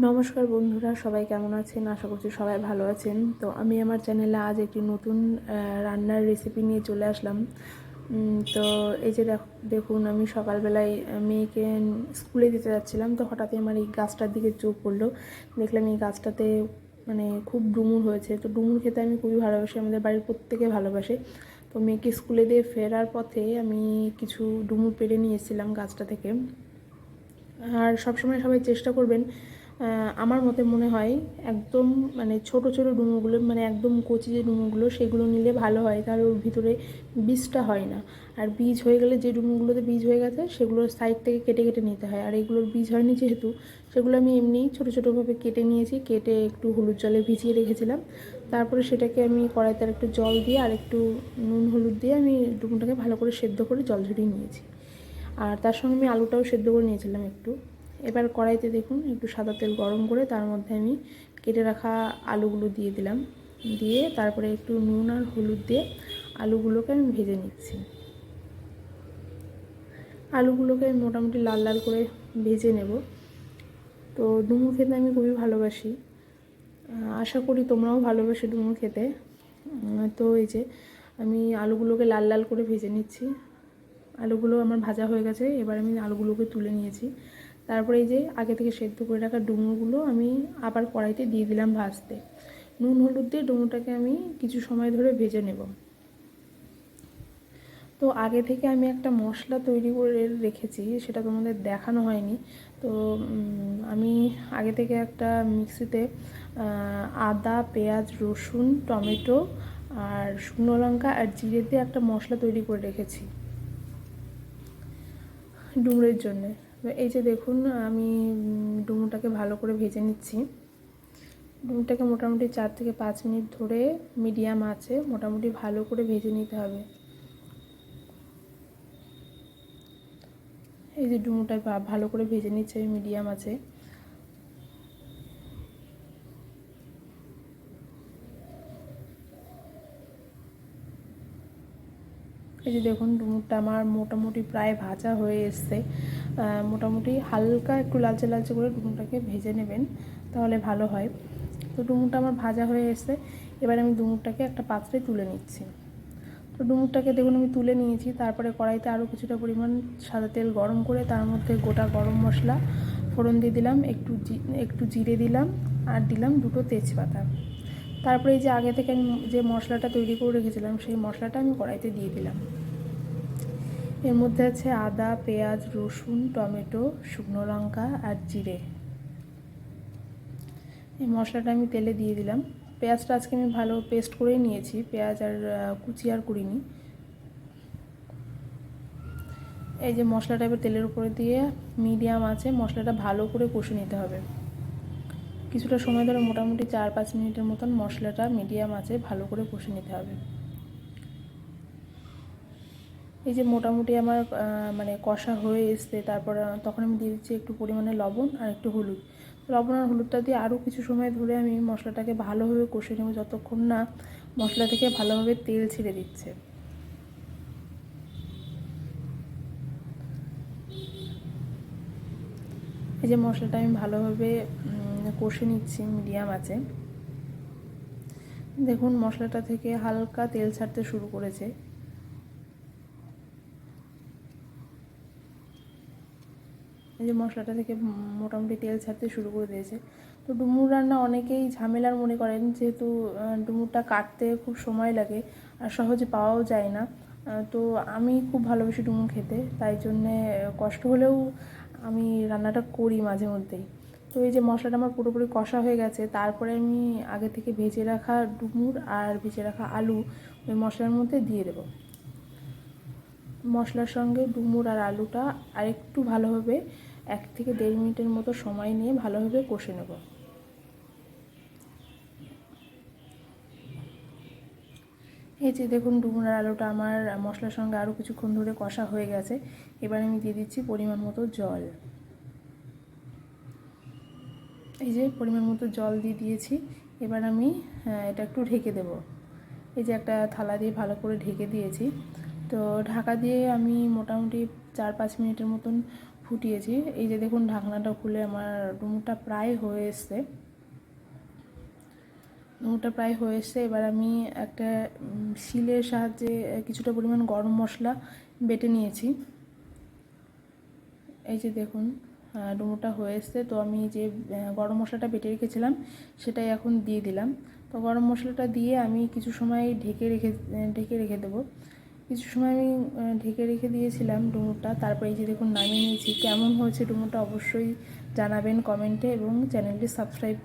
নমস্কার বন্ধুরা, সবাই কেমন আছেন? আশা করছি সবাই ভালো আছেন। তো আমি আমার চ্যানেলে আজ একটি নতুন রান্নার রেসিপি নিয়ে চলে আসলাম। তো এই যে দেখুন, আমি সকালবেলায় মেয়েকে স্কুলে দিতে যাচ্ছিলাম, তো হঠাৎই আমার এই গাছটার দিকে চোখ পড়লো। দেখলাম এই গাছটাতে মানে খুব ডুমুর হয়েছে। তো ডুমুর খেতে আমি খুবই ভালোবাসি, আমাদের বাড়ির প্রত্যেকে ভালোবাসে। তো মেয়েকে স্কুলে দিয়ে ফেরার পথে আমি কিছু ডুমুর পেড়ে নিয়ে এসেছিলাম গাছটা থেকে। আর সবসময় সবাই চেষ্টা করবেন, আমার মতে মনে হয় একদম মানে ছোট ছোট ডুমুরগুলো, মানে একদম কচি যে ডুমুরগুলো সেগুলো নিলে ভালো হয়, তাহলে ওর ভিতরে বীজটা হয় না। আর বীজ হয়ে গেলে, যে ডুমুরগুলোতে বীজ হয়ে গেছে সেগুলোর সাইড থেকে কেটে কেটে নিতে হয়। আর এগুলোর বীজ হয়নি যেহেতু, সেগুলো আমি এমনিই ছোটো ছোটোভাবে কেটে নিয়েছি। কেটে একটু হলুদ জলে ভিজিয়ে রেখেছিলাম। তারপরে সেটাকে আমি কড়াইতে আর একটু জল দিয়ে আর একটু নুন হলুদ দিয়ে আমি ডুমুরটাকে ভালো করে সেদ্ধ করে জল ঝরিয়ে নিয়েছি। আর তার সঙ্গে আমি আলুটাও সেদ্ধ করে নিয়েছিলাম একটু। এবার কড়াইতে দেখুন একটু সাদা তেল গরম করে তার মধ্যে আমি কেটে রাখা আলুগুলো দিয়ে দিলাম। দিয়ে তারপরে একটু নুন আর হলুদ দিয়ে আলুগুলোকে আমি ভেজে নিচ্ছি। আলুগুলোকে আমি মোটামুটি লাল লাল করে ভেজে নেব। তো ডুমুর খেতে আমি খুবই ভালোবাসি, আশা করি তোমরাও ভালোবাসো ডুমুর খেতে। তো এই যে আমি আলুগুলোকে লাল লাল করে ভেজে নিচ্ছি। আলুগুলো আমার ভাজা হয়ে গেছে, এবার আমি আলুগুলোকে তুলে নিয়েছি। তারপরে এই যে আগে থেকে সেদ্ধ করে রাখা ডুমুরগুলো আমি আবার কড়াইতে দিয়ে দিলাম ভাজতে। নুন হলুদ দিয়ে ডুমুরটাকে আমি কিছু সময় ধরে ভেজে নেব। তো আগে থেকে আমি একটা মশলা তৈরি করে রেখেছি, সেটা তোমাদের দেখানো হয়নি। তো আমি আগে থেকে একটা মিক্সিতে আদা, পেঁয়াজ, রসুন, টমেটো আর শুকনো লঙ্কা আর জিরে দিয়ে একটা মশলা তৈরি করে রেখেছি ডুমুরের জন্যে। এই যে দেখুন, আমি ডুমুরটাকে ভালো করে ভেজে নিচ্ছি। ডুমুরটাকে মোটামুটি 4 থেকে 5 মিনিট ধরে মিডিয়াম আঁচে মোটামুটি ভালো করে ভেজে নিতে হবে। এই যে ডুমুরটা ভালো করে ভেজে নিচ্ছে মিডিয়াম আঁচে। এই যে দেখুন, ডুমুরটা আমার মোটামুটি প্রায় ভাজা হয়ে এসছে। মোটামুটি হালকা একটু লালচে লালচে করে ডুমুরটাকে ভেজে নেবেন, তাহলে ভালো হয়। তো ডুমুরটা আমার ভাজা হয়ে এসছে। এবার আমি ডুমুরটাকে একটা পাত্রে তুলে নিচ্ছি। তো ডুমুরটাকে দেখুন আমি তুলে নিয়েছি। তারপরে কড়াইতে আরও কিছুটা পরিমাণ সাদা তেল গরম করে তার মধ্যে গোটা গরম মশলা ফোড়ন দিয়ে দিলাম, একটু জিরে দিলাম আর দিলাম 2টো তেজপাতা। তারপরে এই যে আগে থেকে আমি যে মশলাটা তৈরি করে রেখেছিলাম সেই মশলাটা আমি কড়াইতে দিয়ে দিলাম। এর মধ্যে আছে আদা, পেঁয়াজ, রসুন, টমেটো, শুকনো লঙ্কা আর জিরে। এই মশলাটা আমি তেলে দিয়ে দিলাম। পেঁয়াজটা আজকে আমি ভালো পেস্ট করেই নিয়েছি, পেঁয়াজ আর কুচি আর করিনি। এই যে মশলাটা এবার তেলের উপরে দিয়ে মিডিয়াম আঁচে মশলাটা ভালো করে কষে নিতে হবে। কিছুটা সময় ধরে মোটামুটি 4-5 মিনিটের মতন মশলাটা মিডিয়াম আঁচে ভালো করে কষে নিতে হবে। এই যে মোটামুটি আমার মানে কষা হয়ে এসছে, তারপর তখন আমি দিয়ে দিচ্ছি একটু পরিমাণে লবণ আর একটু হলুদ। লবণ আর হলুদটা দিয়ে আরও কিছু সময় ধরে আমি মশলাটাকে ভালোভাবে কষে নেব, যতক্ষণ না মশলা থেকে ভালোভাবে তেল ছেড়ে দিচ্ছে। এই যে মশলাটা আমি ভালোভাবে কষে নিচ্ছি মিডিয়াম আঁচে। দেখুন মশলাটা থেকে হালকা তেল ছাড়তে শুরু করেছে। এই যে মশলাটা থেকে মোটামুটি তেল ছাড়তে শুরু করে দিয়েছে। তো ডুমুর রান্না অনেকেই ঝামেলার মনে করেন, যেহেতু ডুমুরটা কাটতে খুব সময় লাগে আর সহজে পাওয়াও যায় না। তো আমি খুব ভালোবাসি ডুমুর খেতে, তাই জন্যে কষ্ট হলেও আমি রান্নাটা করি মাঝে মধ্যেই। তো এই যে মশলাটা আমার পুরোপুরি কষা হয়ে গেছে, তারপরে আমি আগে থেকে ভেজে রাখা ডুমুর আর ভেজে রাখা আলু ওই মশলার মধ্যে দিয়ে দেবো। মশলার সঙ্গে ডুমুর আর আলুটা আরেকটু ভালোভাবে 1 থেকে 1.5 মিনিটের মতো সময় নিয়ে ভালোভাবে কষে নেব। এই যে দেখুন, ডুমুর আর আলুটা আমার মশলার সঙ্গে আরও কিছুক্ষণ ধরে কষা হয়ে গেছে। এবার আমি দিয়ে দিচ্ছি পরিমাণ মতো জল। এই যে পরিমাণ মতো জল দিয়ে দিয়েছি। এবার আমি এটা একটু ঢেকে দেব। এই যে একটা থালা দিয়ে ভালো করে ঢেকে দিয়েছি। তো ঢাকা দিয়ে আমি মোটামুটি 4-5 মিনিটের মতন ফুটিয়েছি। এই যে দেখুন ঢাকনাটা খুলে আমার ডুমুরটা প্রায় হয়ে এসছে। ডুমুরটা প্রায় হয়ে এসছে। এবার আমি একটা শিলের সাহায্যে কিছুটা পরিমাণ গরম মশলা বেটে নিয়েছি। এই যে দেখুন ডুমুরটা হয়ে এসছে। তো আমি যে গরম মশলাটা বেটে রেখেছিলাম সেটাই এখন দিয়ে দিলাম। তো গরম মশলাটা দিয়ে আমি কিছু সময় ঢেকে রেখে দেবো। কিছু সময় আমি ঢেকে রেখে দিয়েছিলাম ডুমুরটা। তারপরে এই যে দেখুন নামিয়ে নিয়েছি। কেমন হয়েছে ডুমুরটা অবশ্যই জানাবেন কমেন্টে এবং চ্যানেলটি সাবস্ক্রাইব